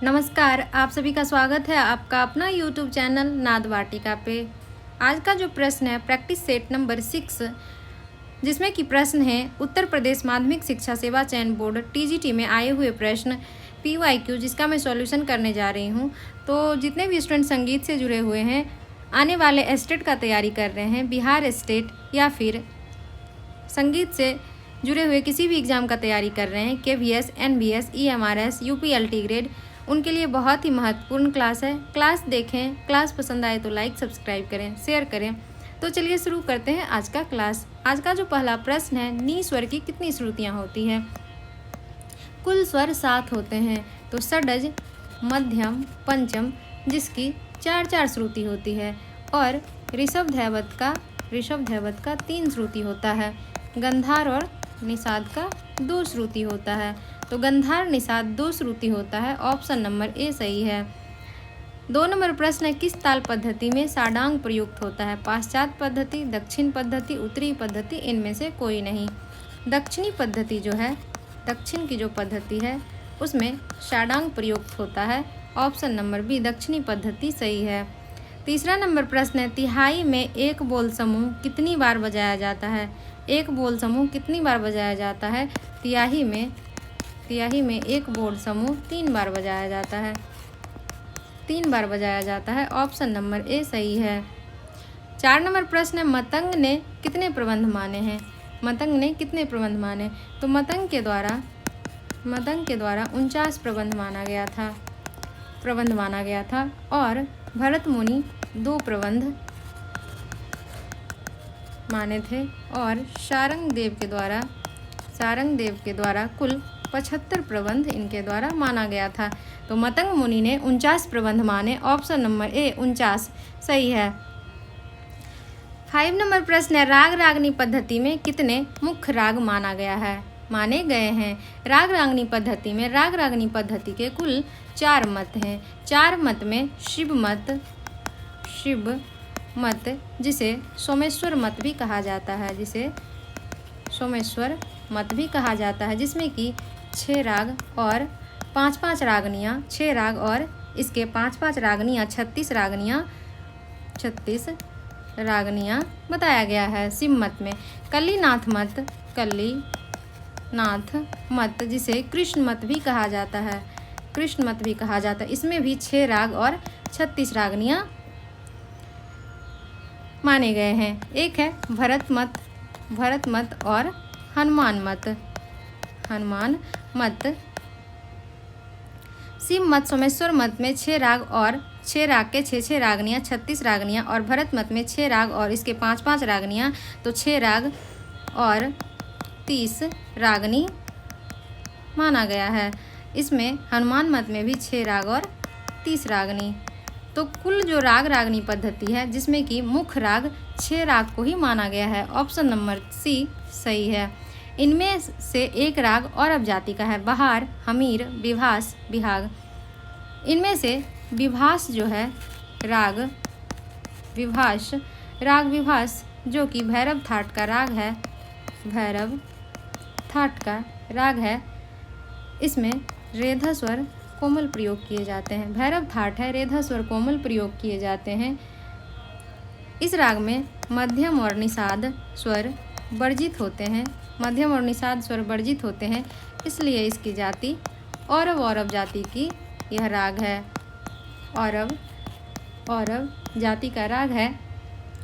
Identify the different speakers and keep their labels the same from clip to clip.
Speaker 1: नमस्कार, आप सभी का स्वागत है आपका अपना यूट्यूब चैनल नाद वाटिका पे। आज का जो प्रश्न है प्रैक्टिस सेट नंबर 6, जिसमें कि प्रश्न है उत्तर प्रदेश माध्यमिक शिक्षा सेवा चयन बोर्ड टीजीटी में आए हुए प्रश्न PYQ, जिसका मैं सॉल्यूशन करने जा रही हूँ। तो जितने भी स्टूडेंट संगीत से जुड़े हुए हैं, आने वाले स्टेट का तैयारी कर रहे हैं, बिहार स्टेट या फिर संगीत से जुड़े हुए किसी भी एग्ज़ाम का तैयारी कर रहे हैं, KVS, NVS, EMRS, UPLT grade, उनके लिए बहुत ही महत्वपूर्ण क्लास है। क्लास देखें, क्लास पसंद आए तो लाइक सब्सक्राइब करें, शेयर करें। तो चलिए शुरू करते हैं आज का क्लास। आज का जो पहला प्रश्न है, नी स्वर की कितनी श्रुतियाँ होती हैं? कुल स्वर 7 होते हैं। तो षडज, मध्यम, पंचम, जिसकी 4 श्रुति होती है, और ऋषभ दैवत का 3 श्रुति होता है। गंधार और निषाद का 2 श्रुति होता है। तो गंधार निषाद 2 श्रुति होता है। ऑप्शन नंबर ए सही है। 2 नंबर प्रश्न है, किस ताल पद्धति में साडांग प्रयुक्त होता है? पाश्चात्य पद्धति, दक्षिण पद्धति, उत्तरी पद्धति, इनमें से कोई नहीं। दक्षिणी पद्धति जो है, दक्षिण की जो पद्धति है उसमें साडांग प्रयुक्त होता है। ऑप्शन नंबर बी दक्षिणी पद्धति सही है। तीसरा नंबर प्रश्न है, तिहाई में एक बोल समूह कितनी बार बजाया जाता है? एक बोल समूह कितनी बार बजाया जाता है? तिहाई में एक बोल समूह 3 बार बजाया जाता है। 3 बार बजाया जाता है। ऑप्शन नंबर ए सही है। 4 नंबर प्रश्न है, मतंग ने कितने प्रबंध माने हैं? मतंग ने कितने प्रबंध माने? तो मतंग के द्वारा 49 प्रबंध माना गया था और भरत मुनि 2 प्रबंध माने थे, और सारंग देव के द्वारा कुल 75 प्रबंध इनके द्वारा माना गया था। तो मतंग मुनि ने 49 प्रबंध माने। ऑप्शन नंबर ए 49 सही है। 5 नंबर प्रश्न है, राग रागनी पद्धति में कितने मुख्य राग माने गए हैं? राग रागनी पद्धति के कुल 4 मत हैं। 4 मत में शिव मत, जिसे सोमेश्वर मत भी कहा जाता है, जिसमें कि 6 राग और 5-5 रागनियाँ, 6 राग और इसके 5-5 रागनियाँ, 36 रागनियाँ बताया गया है शिव मत में। कल्लीनाथ मत, जिसे कृष्ण मत भी कहा जाता है, इसमें भी 6 राग और 36 रागनियाँ माने गए हैं। एक है भरत मत और हनुमान मत। शिव मत, सोमेश्वर मत में 6 राग और 6 राग के 6 रागनियाँ, 36 रागनियाँ, और भरत मत में 6 राग और इसके 5-5 रागनियाँ, तो 6 राग और 30 रागनी माना गया है। इसमें हनुमान मत में भी 6 राग और 30 रागनी। तो कुल जो राग रागनी पद्धति है, जिसमें कि मुख्य राग 6 राग को ही माना गया है। ऑप्शन नंबर सी सही है। इनमें से एक राग औरव जाति का है, बहार, हमीर, विभास, बिहाग। इनमें से विभास जो है, राग विभास जो कि भैरव थाट का राग है, इसमें रेधा स्वर कोमल प्रयोग किए जाते हैं। भैरव थाट है, रेधा स्वर कोमल प्रयोग किए जाते हैं। इस राग में मध्यम और निषाद स्वर वर्जित होते हैं, इसलिए इसकी जाति औरव जाति की यह राग है। औरव जाति का राग है,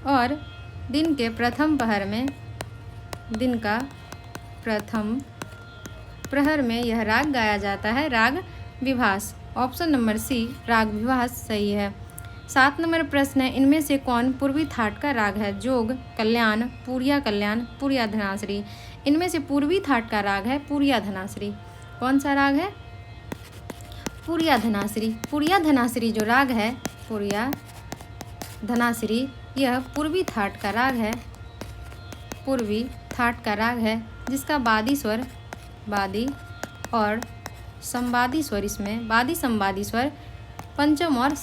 Speaker 1: और दिन के प्रथम प्रहर में यह राग गाया जाता है, राग विभास। ऑप्शन नंबर सी राग विभास सही है। 7 नंबर प्रश्न है, इनमें से कौन पूर्वी थाट का राग है? जोग, कल्याण, पूरिया धनाश्री। इनमें से पूर्वी थाट का राग है पूरिया धनाश्री। कौन सा राग है? पूरिया धनाश्री जो राग है, पूरिया धनाश्री, यह पूर्वी थाट का राग है, जिसका बादी और संवादी स्वर, इसमें बादी संवादी स्वर पंचम और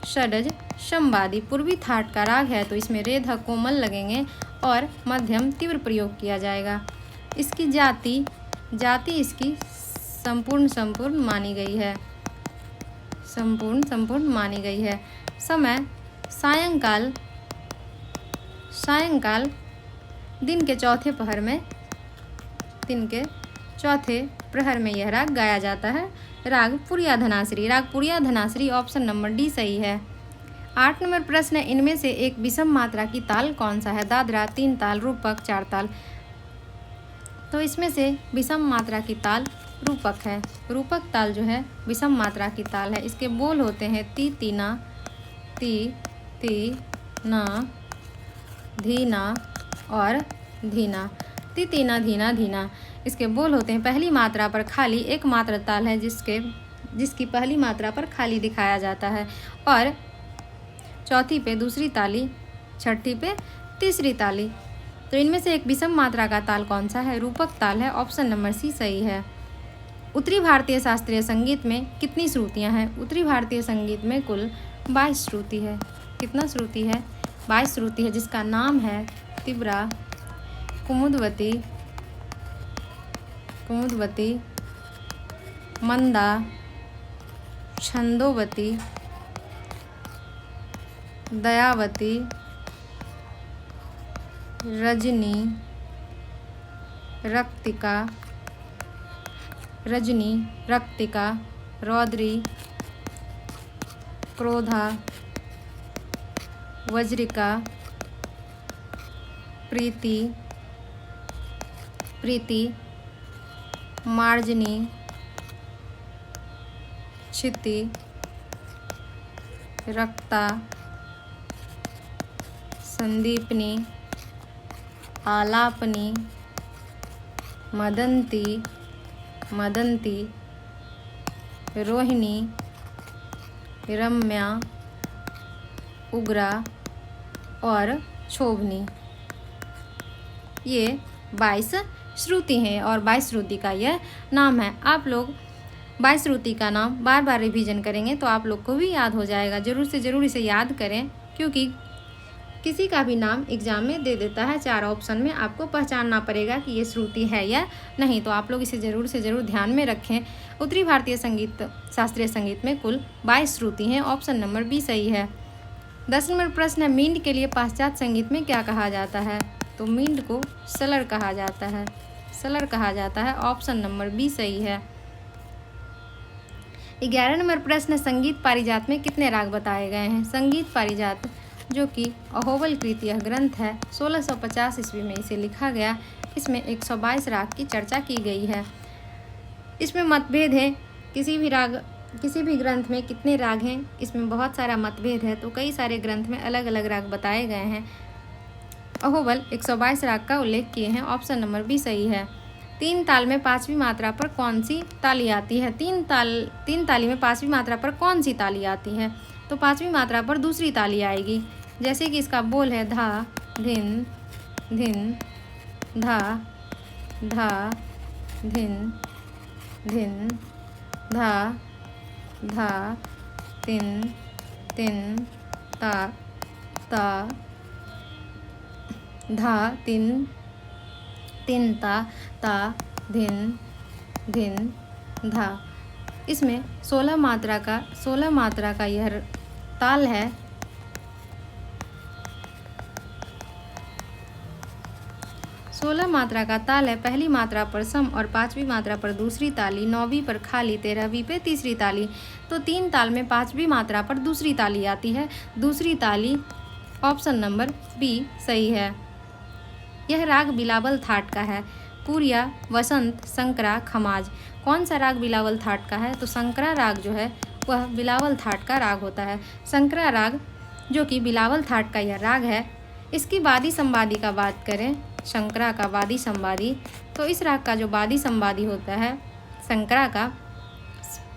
Speaker 1: षडज, शमवादी पूर्वी थाट का राग है, तो इसमें रेधा कोमल लगेंगे और मध्यम तीव्र प्रयोग किया जाएगा। इसकी जाति इसकी संपूर्ण मानी गई है। संपूर्ण मानी गई है। समय सायंकाल दिन के चौथे प्रहर में यह राग गाया जाता है। राग पुरिया धनाश्री ऑप्शन नंबर डी सही है। 8 नंबर प्रश्न है, इनमें से एक विषम मात्रा की ताल कौन सा है? दादरा 3 ताल, रूपक 4 ताल। तो इसमें से विषम मात्रा की ताल रूपक है। रूपक ताल जो है विषम मात्रा की ताल है। इसके बोल होते हैं ती तीना, ती ती ना, धीना और धीना। ती तीना धीना धीना इसके बोल होते हैं। पहली मात्रा पर खाली एक मात्र ताल है जिसकी पहली मात्रा पर खाली दिखाया जाता है, और चौथी पे दूसरी ताली, छठी पे तीसरी ताली। तो इनमें से एक विषम मात्रा का ताल कौन सा है? रूपक ताल है। ऑप्शन नंबर सी सही है। उत्तरी भारतीय शास्त्रीय संगीत में कितनी श्रुतियाँ हैं? उत्तरी भारतीय संगीत में कुल 22 श्रुति है। कितना श्रुति है? 22 श्रुति है, जिसका नाम है तिब्रा, कुमुदवती, मंदा, छंदोवती, दयावती, रजनी, रक्तिका, रौद्री, क्रोधा, वज्रिका, प्रीति, मार्जनी, क्षिति, रक्ता, संदीपनी, आलापनी, मदंती, रोहिणी, रम्या, उग्रा और क्षोभनी। ये 22 श्रुति हैं और 22 श्रुति का यह नाम है। आप लोग 22 श्रुति का नाम बार बार रिवीजन करेंगे तो आप लोग को भी याद हो जाएगा। ज़रूर से ज़रूर इसे याद करें, क्योंकि किसी का भी नाम एग्जाम में दे देता है 4 ऑप्शन में, आपको पहचानना पड़ेगा कि ये श्रुति है या नहीं। तो आप लोग इसे ज़रूर से ज़रूर ध्यान में रखें। उत्तरी भारतीय शास्त्रीय संगीत में कुल 22 श्रुति हैं। ऑप्शन नंबर बी सही है। 10 नंबर प्रश्न है, मींड के लिए पाश्चात्य संगीत में क्या कहा जाता है? तो मींड को सलर कहा जाता है। ऑप्शन नंबर बी सही है। 11 नंबर प्रश्न, संगीत पारिजात में कितने राग बताए गए हैं? संगीत पारिजात जो कि अहोबल कृत यह ग्रंथ है, 1650 ईस्वी में इसे लिखा गया। इसमें 122 राग की चर्चा की गई है। इसमें मतभेद है, किसी भी ग्रंथ में कितने राग हैं, इसमें बहुत सारा मतभेद है। तो कई सारे ग्रंथ में अलग अलग राग बताए गए हैं। अहोबल 122 राग का उल्लेख किए हैं। ऑप्शन नंबर बी सही है। 3 ताल में 5वीं मात्रा पर कौन सी ताली आती है? 3 ताली में 5वीं मात्रा पर कौन सी ताली आती है? तो 5वीं मात्रा पर दूसरी ताली आएगी। जैसे कि इसका बोल है धा धिन धिन, धा धा धिन धिन, धा धा तिन तिन, ता ता, धा तिन तिन, ता ता, धिन धिन, धा। इसमें 16 मात्रा का यह ताल है। 16 मात्रा का ताल है। पहली मात्रा पर सम और 5वीं मात्रा पर दूसरी ताली, 9वीं पर खाली, 13वीं पे तीसरी ताली। तो 3 ताल में 5वीं मात्रा पर दूसरी ताली आती है। दूसरी ताली ऑप्शन नंबर बी सही है। यह राग बिलावल थाट का है। पूरिया, वसंत, संकरा, खमाज। कौन सा राग बिलावल थाट का है? तो संकरा राग जो है वह बिलावल थाट का राग होता है। संकरा राग जो कि बिलावल थाट का यह राग है। इसकी वादी संवादी का बात करें, शंकरा का वादी संवादी, तो इस राग का जो वादी संवादी होता है संकरा का,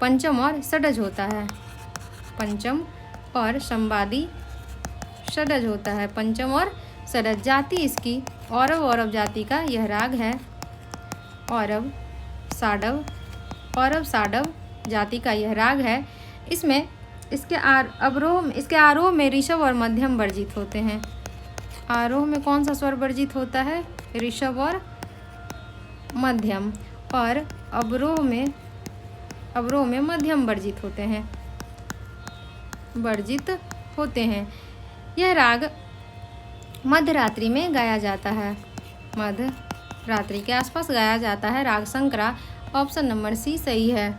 Speaker 1: पंचम और षडज होता है। पंचम और संवादी षडज होता है। पंचम और षडज। जाति इसकी औरव जाति का यह राग है। औरव साडव जाति का यह राग है। इसमें इसके आरोह में ऋषभ और मध्यम वर्जित होते हैं। आरोह में कौन सा स्वर वर्जित होता है? ऋषभ और मध्यम। और अवरोह में अवरोह में मध्यम वर्जित होते हैं, वर्जित होते हैं। यह राग मध्य रात्रि में गाया जाता है, मध्य रात्रि के आसपास गाया जाता है। राग संकरा, ऑप्शन नंबर सी सही है।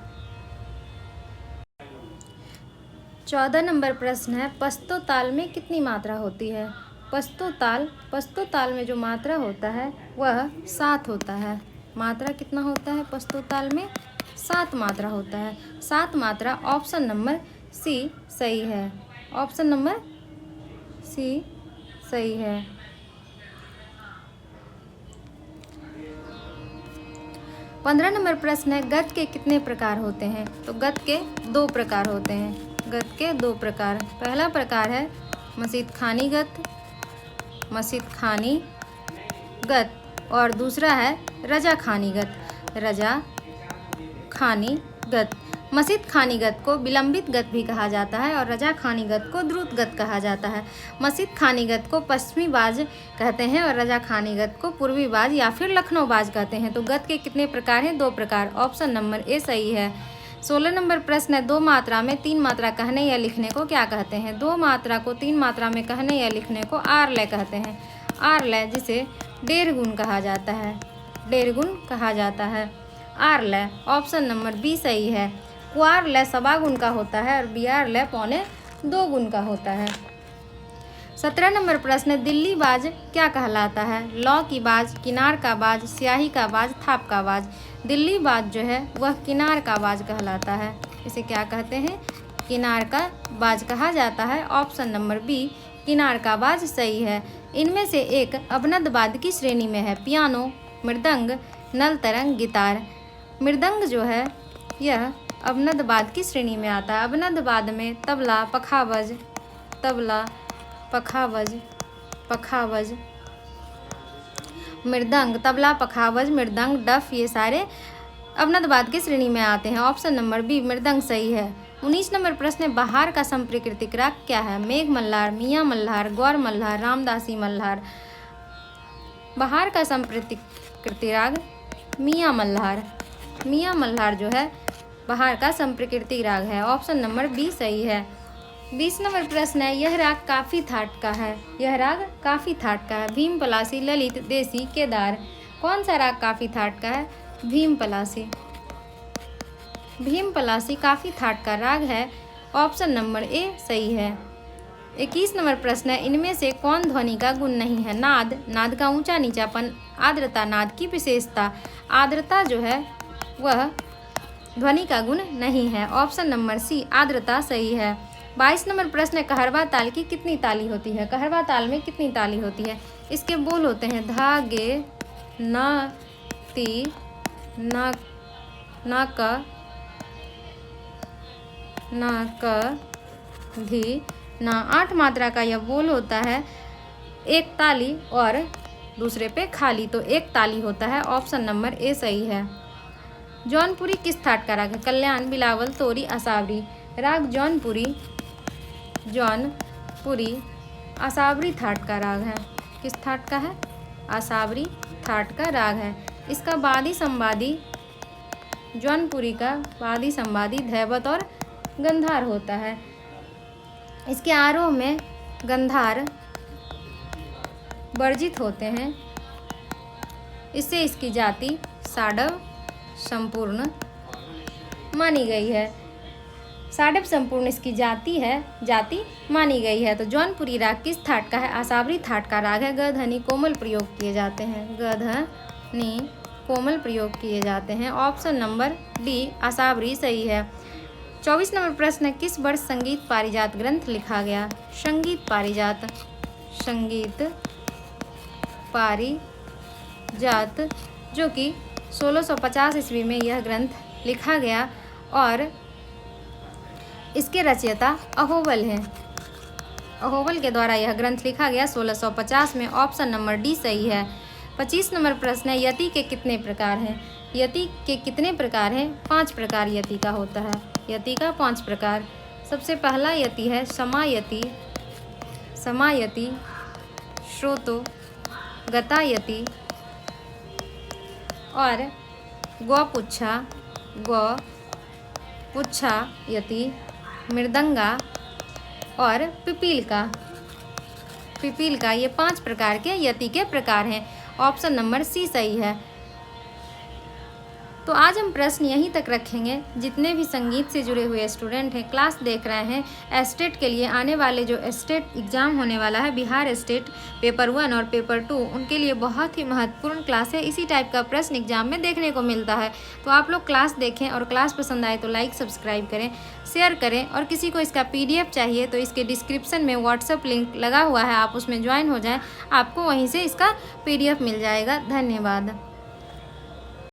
Speaker 1: 14 नंबर प्रश्न है, पस्तो ताल में कितनी मात्रा होती है? पस्तो ताल में जो मात्रा होता है वह 7 होता है। मात्रा कितना होता है पस्तो ताल में? 7 मात्रा होता है। 7 मात्रा, ऑप्शन नंबर सी सही है। ऑप्शन नंबर सी सही है। 15 नंबर प्रश्न है, गद्य के कितने प्रकार होते हैं? तो गद्य के 2 प्रकार होते हैं। गद्य के 2 प्रकार। पहला प्रकार है मसीत खानी गद्य, मसीत खानी गद्य, और दूसरा है रजा खानी गद्य, रजा खानी गद्य। मसीत खानी गद्य को विलंबित गद्य भी कहा जाता है और रजा खानी गद्य को द्रुत गद्य कहा जाता है। मसीत खानी गद्य को पश्चिमी बाज कहते हैं और रजा खानी गद्य को पूर्वी बाज या फिर लखनऊ बाज कहते हैं। तो गद्य के कितने प्रकार हैं? 2 प्रकार। ऑप्शन नंबर ए सही है। 16 नंबर प्रश्न है, 2 मात्रा में 3 मात्रा कहने या लिखने को क्या कहते हैं? 2 मात्रा को 3 मात्रा में कहने या लिखने को आरलय कहते हैं। आरलय, जिसे डेढ़ गुण कहा जाता है, डेढ़ गुण कहा जाता है। आरलय, ऑप्शन नंबर बी सही है। क्वार लय सवा गुण का होता है और बियार लय 1.25 गुण का होता है। 17 नंबर प्रश्न, दिल्ली बाज क्या कहलाता है? लौ की बाज, किनार का बाज, स्याही का बाज, थाप का बाज। दिल्ली बाज जो है वह किनार का बाज कहलाता है। इसे क्या कहते हैं? किनार का बाज कहा जाता है। ऑप्शन नंबर बी किनार का बाज सही है। इनमें से एक अवनद वाद्य की श्रेणी में है? पियानो, मृदंग, नल तरंग, गिटार। मृदंग जो है यह अवनद वाद्य की श्रेणी में आता है। अवनद वाद्य में तबला, पखावज, तबला, पखावज, पखावज, मृदंग, तबला, पखावज, मृदंग, डफ, ये सारे अवनद वाद्य की श्रेणी में आते हैं। ऑप्शन नंबर बी मृदंग सही है। 19 नंबर प्रश्न है, बहार का संप्राकृतिक राग क्या है? मेघ मल्हार, मियाँ मल्हार, गौर मल्हार, रामदासी मल्हार। बहार का संप्राकृतिक राग मियाँ मल्हार। मियाँ मल्हार जो है बहार का संप्राकृतिक राग है। ऑप्शन नंबर बी सही है। 20 नंबर प्रश्न है, यह राग काफी थाट का है? यह राग काफी थाट का है? भीम पलासी, ललित, देसी, केदार। कौन सा राग काफी थाट का है? भीम पलासी। भीम पलासी काफी थाट का राग है। ऑप्शन नंबर ए सही है। 21 नंबर प्रश्न है, इनमें से कौन ध्वनि का गुण नहीं है? नाद, नाद का ऊंचा नीचापन, आर्द्रता, नाद की विशेषता। आर्द्रता जो है वह ध्वनि का गुण नहीं है। ऑप्शन नंबर सी आर्द्रता सही है। 22 नंबर प्रश्न है, कहरवा ताल की कितनी ताली होती है? कहरवा ताल में कितनी ताली होती है? इसके बोल होते हैं धा, गे, न, ती, न, क, न, क, धी, न। 8 मात्रा का यह बोल होता है। एक ताली और दूसरे पे खाली, तो एक ताली होता है। ऑप्शन नंबर ए सही है। जौनपुरी किस थाट का राग है? कल्याण, बिलावल, तोरी, असावरी। राग जौनपुरी, जौनपुरी असावरी थाट का राग है। किस थाट का है? असावरी थाट का राग है। इसका वादी संवादी, जौनपुरी का वादी संवादी धैवत और गंधार होता है। इसके आरोह में गंधार वर्जित होते हैं। इससे इसकी जाति साडव संपूर्ण मानी गई है। साडव संपूर्ण इसकी जाति मानी गई है। तो जौनपुरी राग किस थाट का है? आसावरी थाट का राग है। गधनी कोमल प्रयोग किए जाते हैं। गधनी कोमल प्रयोग किए जाते हैं। ऑप्शन नंबर डी आसावरी सही है। 24 नंबर प्रश्न है, किस वर्ष संगीत पारिजात ग्रंथ लिखा गया? संगीत पारिजात, संगीत पारिजात जो कि 1650 ईस्वी में यह ग्रंथ लिखा गया और इसके रचयिता अहोबल हैं। अहोबल के द्वारा यह ग्रंथ लिखा गया 1650 में। ऑप्शन नंबर डी सही है। 25 नंबर प्रश्न है, यति के कितने प्रकार हैं? यति के कितने प्रकार हैं? 5 प्रकार यति का होता है। यति का 5 प्रकार। सबसे पहला यति है समायति, समायति, श्रोतो, गतायति और गौपुच्छा, पुच्छा यति, मृदंगा और पिपीलिका। पिपीलिका, ये 5 प्रकार के यति के प्रकार हैं। ऑप्शन नंबर सी सही है। तो आज हम प्रश्न यहीं तक रखेंगे। जितने भी संगीत से जुड़े हुए स्टूडेंट हैं, क्लास देख रहे हैं, एस्टेट के लिए आने वाले जो स्टेट एग्ज़ाम होने वाला है, बिहार स्टेट पेपर 1 और पेपर 2, उनके लिए बहुत ही महत्वपूर्ण क्लास है। इसी टाइप का प्रश्न एग्जाम में देखने को मिलता है। तो आप लोग क्लास देखें और क्लास पसंद आए तो लाइक सब्सक्राइब करें, शेयर करें, और किसी को इसका PDF चाहिए तो इसके डिस्क्रिप्शन में व्हाट्सएप लिंक लगा हुआ है, आप उसमें ज्वाइन हो जाएं, आपको वहीं से इसका PDF मिल जाएगा। धन्यवाद।